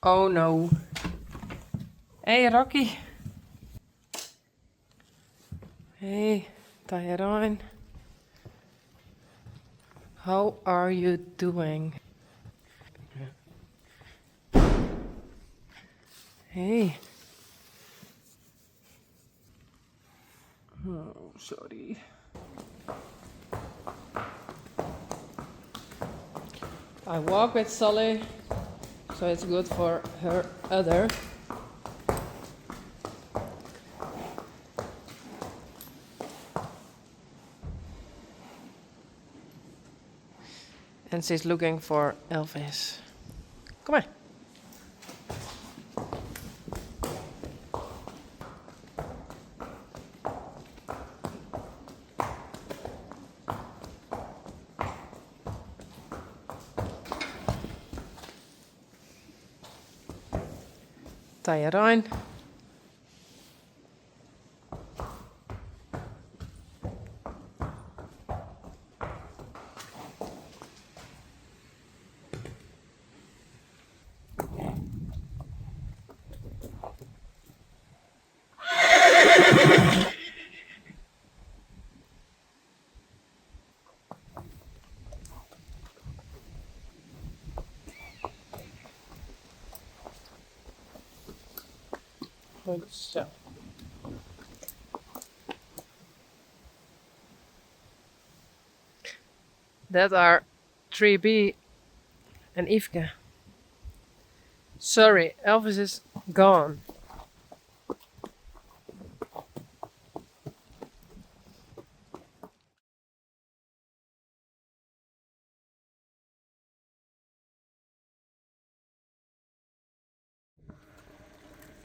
Oh no. Hey Rocky. Hey, Tyron. How are you doing? Hey. Oh, sorry. I walk with Saly, so it's good for her udder. And she's looking for Elvis. Come on. Tyron. Good so. That are 3B and Yvke. Sorry, Elvis is gone.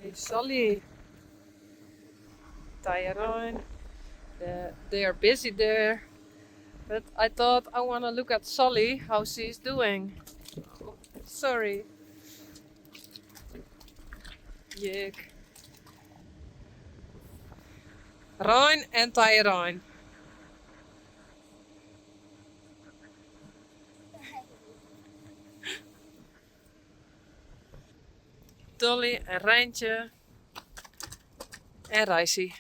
Hey, Saly. Tyron. They are busy there. But I thought I want to look at Saly, how she's doing. Sorry. Yuck. Ryan and Tyron. Dolly en Rijntje. En Rijsie.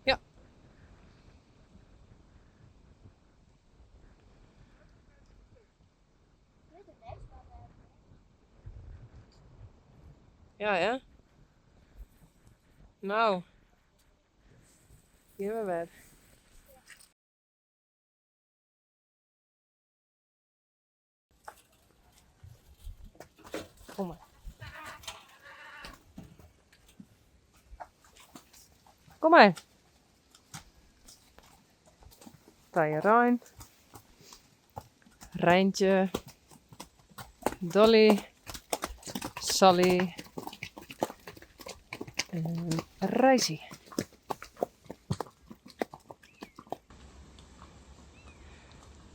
Ja. Ja, hè? Nou. Hier maar weer. Kom maar. Kom maar. Tyron. Rijntje. Dolly. Saly. En Rijsie.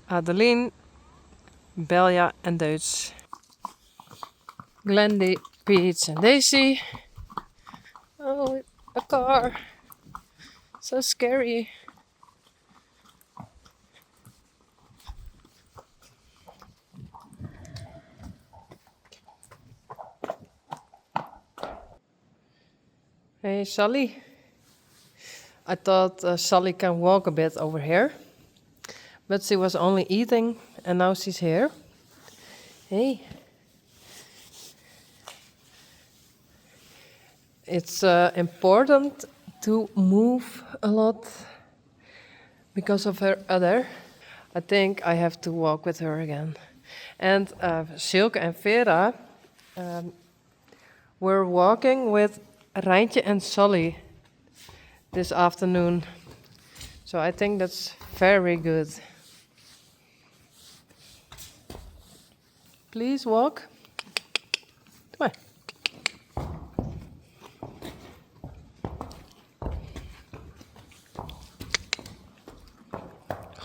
Adeline. Belja en Duits. Glendy, Peach and Daisy. Oh, a car. So scary. Hey, Saly. I thought Saly can walk a bit over here. But she was only eating and now she's here. Hey. It's important to move a lot because of her udder. I think I have to walk with her again. And Silke and Vera were walking with Rijntje and Saly this afternoon. So I think that's very good. Please walk. Come on.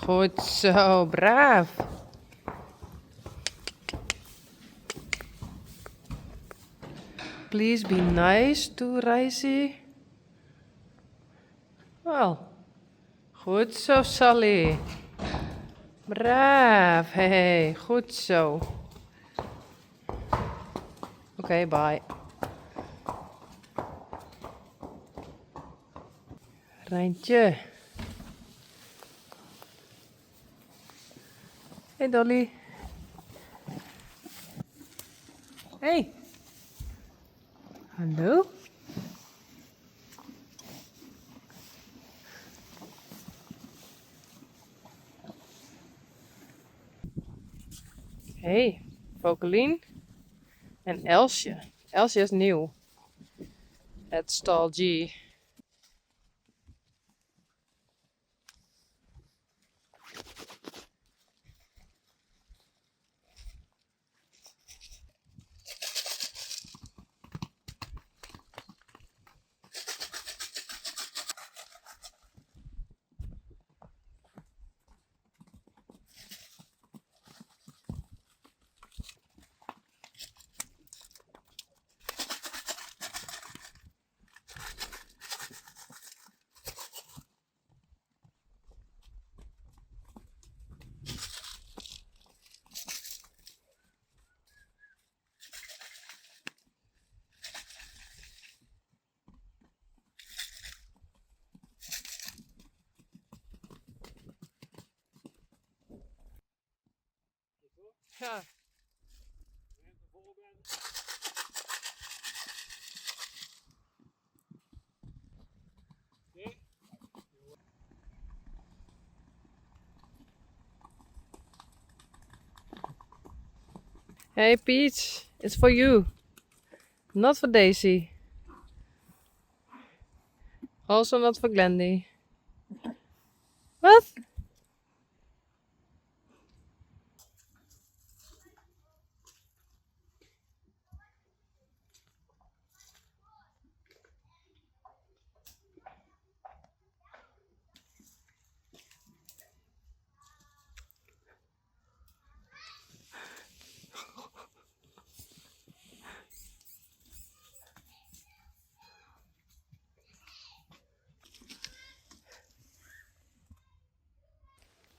Goed zo, braaf. Please be nice to Rijsie. Well, Goed zo, Saly. Braaf. Hey, goed zo. Oké, bye. Rijntje. Hey, Dolly. Hey. Hallo. Hey, Fokelien en Elsje. Elsje is nieuw. Het stal G. Ja. Hey Peach, it's for you. Not for Daisy. Also not for Glendy. What?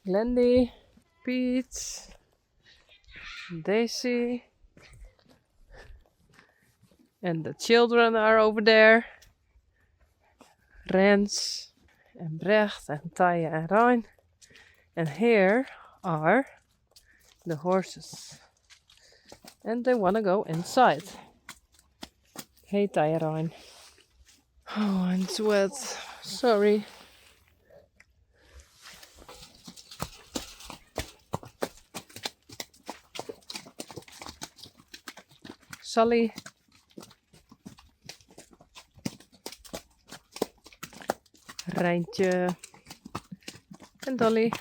Glendy, Peach, Daisy, and the children are over there. Rens and Brecht and Taya and Rijn. And here are the horses. And they want to go inside. Hey Taya, Rijn. Oh, I'm wet. Sorry. Saly. Rijntje. En Dolly.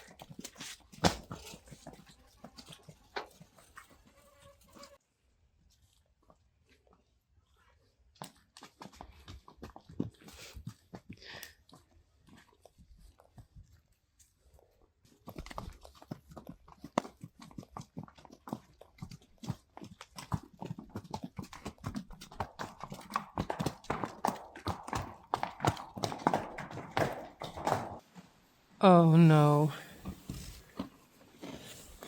Oh no.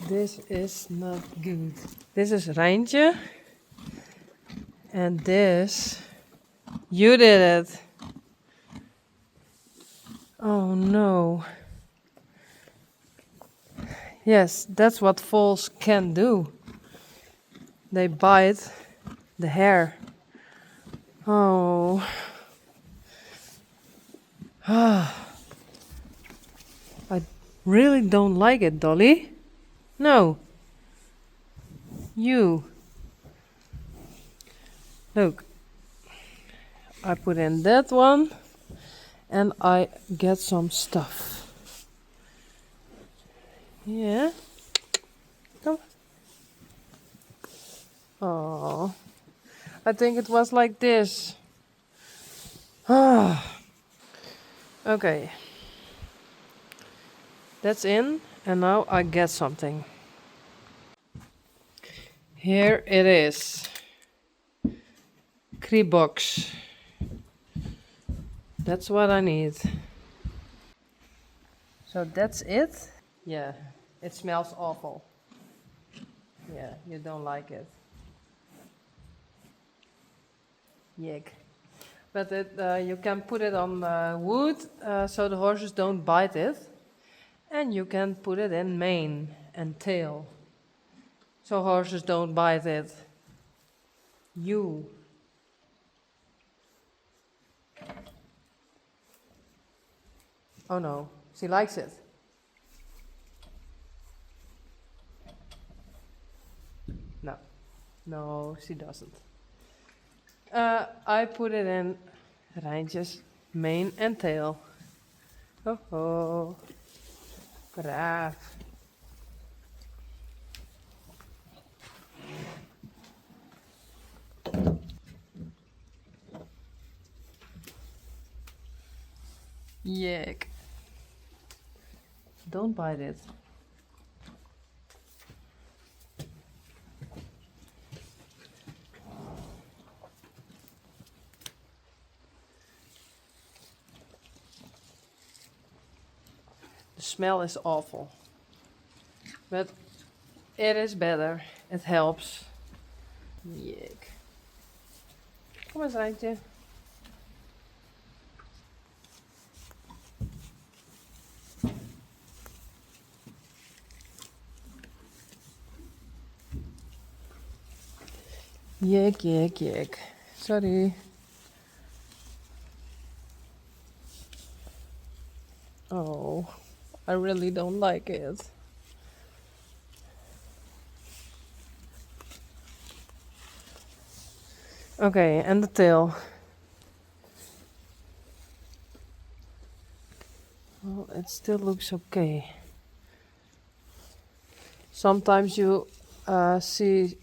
This is not good. This is Rijntje. And this... You did it. Oh no. Yes, that's what foals can do. They bite the hair. Oh. I really don't like it, Dolly. No. You. Look. I put in that one and I get some stuff. Yeah. Come. Oh. I think it was like this. Okay. That's in, and now I get something. Here it is. Box. That's what I need. So that's it. Yeah, it smells awful. Yeah, you don't like it. Yuck. But you can put it on wood so the horses don't bite it. And you can put it in mane and tail so horses don't bite it. You. Oh no, she likes it. No, no, she doesn't. I put it in Rijntjes, mane and tail. Oh ho, braaf. Yuck. Don't bite it. The smell is awful. But it is better. It helps. Yuck. Kom eens, Rijntje. Yuck, yuck, yuck. Sorry. Oh, I really don't like it. Okay, and the tail. Well, it still looks okay. Sometimes you see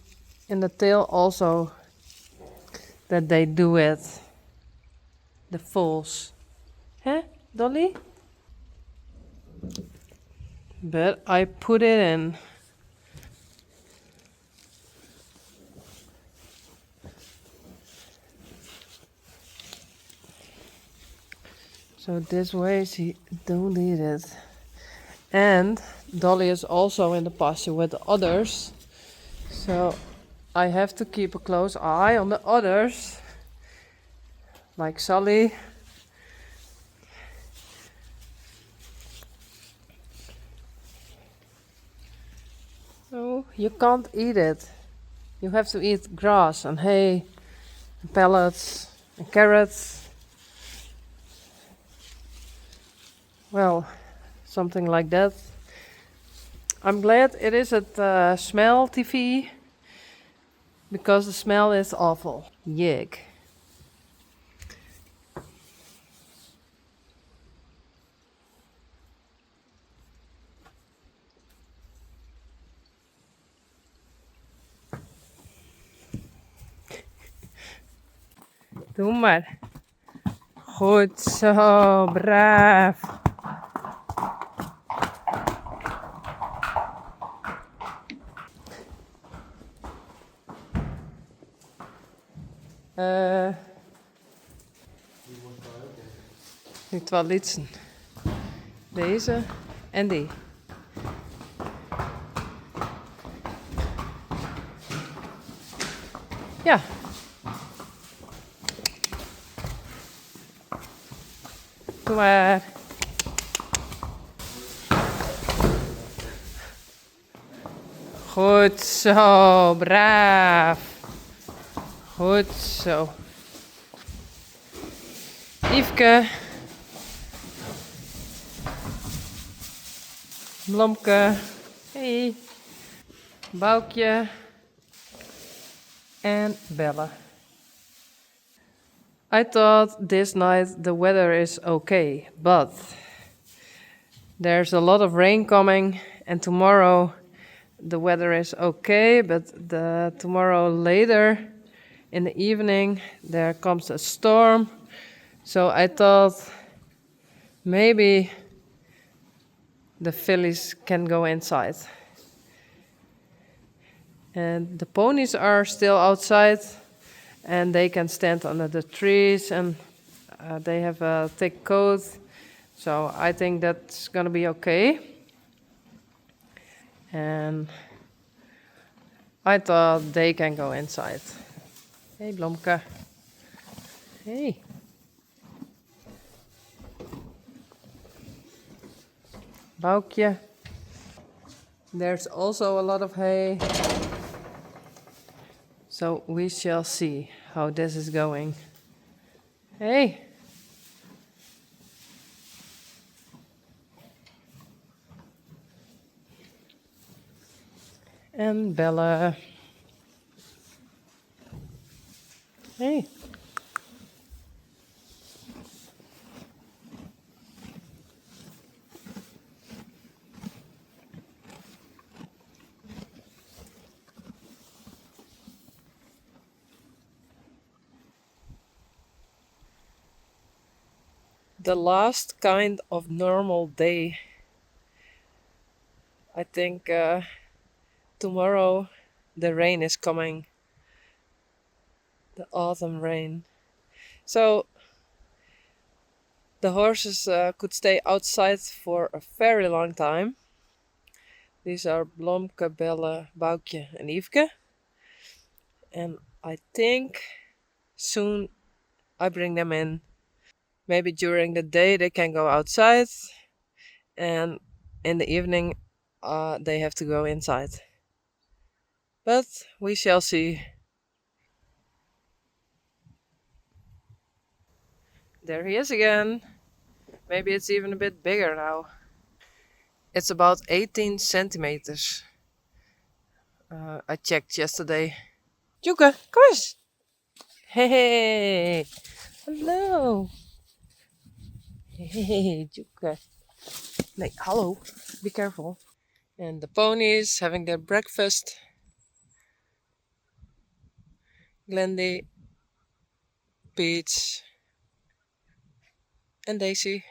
in the tail also that they do it. The foals. Huh, Dolly? But I put it in. So this way she don't eat it. And Dolly is also in the pasture with the others. So I have to keep a close eye on the others. Like Saly. No, you can't eat it. You have to eat grass and hay, and pellets and carrots. Well, something like that. I'm glad it isn't smell TV because the smell is awful. Yuck. Doe maar. Goed zo, braaf. Die twee litsen. Deze en die. Ja. Doe maar. Goed zo, braaf. Goed zo. Yveske. Blomke. Hey. Boukje. En Bella. I thought this night the weather is okay, but there's a lot of rain coming, and tomorrow the weather is okay, but tomorrow later in the evening there comes a storm. So I thought maybe the fillies can go inside. And the ponies are still outside and they can stand under the trees, and they have a thick coat So I think that's gonna be okay. And I thought they can go inside. Hey, Blomke. Hey. Boukje. There's also a lot of hay. So we shall see how this is going. Hey. And Bella. Hey. The last kind of normal day. I think tomorrow the rain is coming. The autumn rain. So the horses could stay outside for a very long time. These are Blomke, Belle, Boukje and Yveske. And I think soon I bring them in. Maybe during the day they can go outside, and in the evening they have to go inside. But we shall see. There he is again. Maybe it's even a bit bigger now. It's about 18 centimeters. I checked yesterday. Juke, come eens. Hey, hello. Hey, Juke. Nee, hallo. Be careful. And the ponies having their breakfast. Glendy, Peach, and Daisy.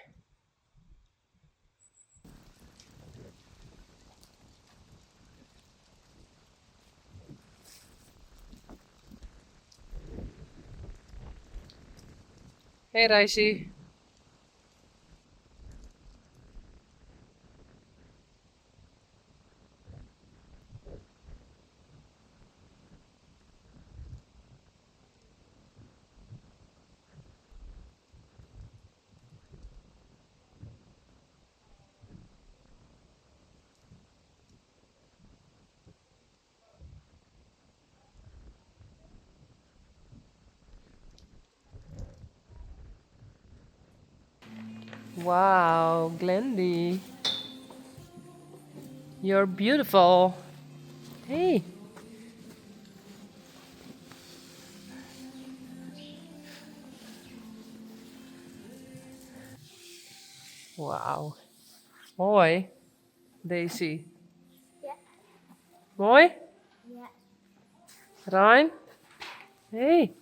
Hey, Daisy. Wow, Glendy. You're beautiful. Hey. Wow. Mooi. Daisy. Ja. Mooi? Ja. Ryan? Hey.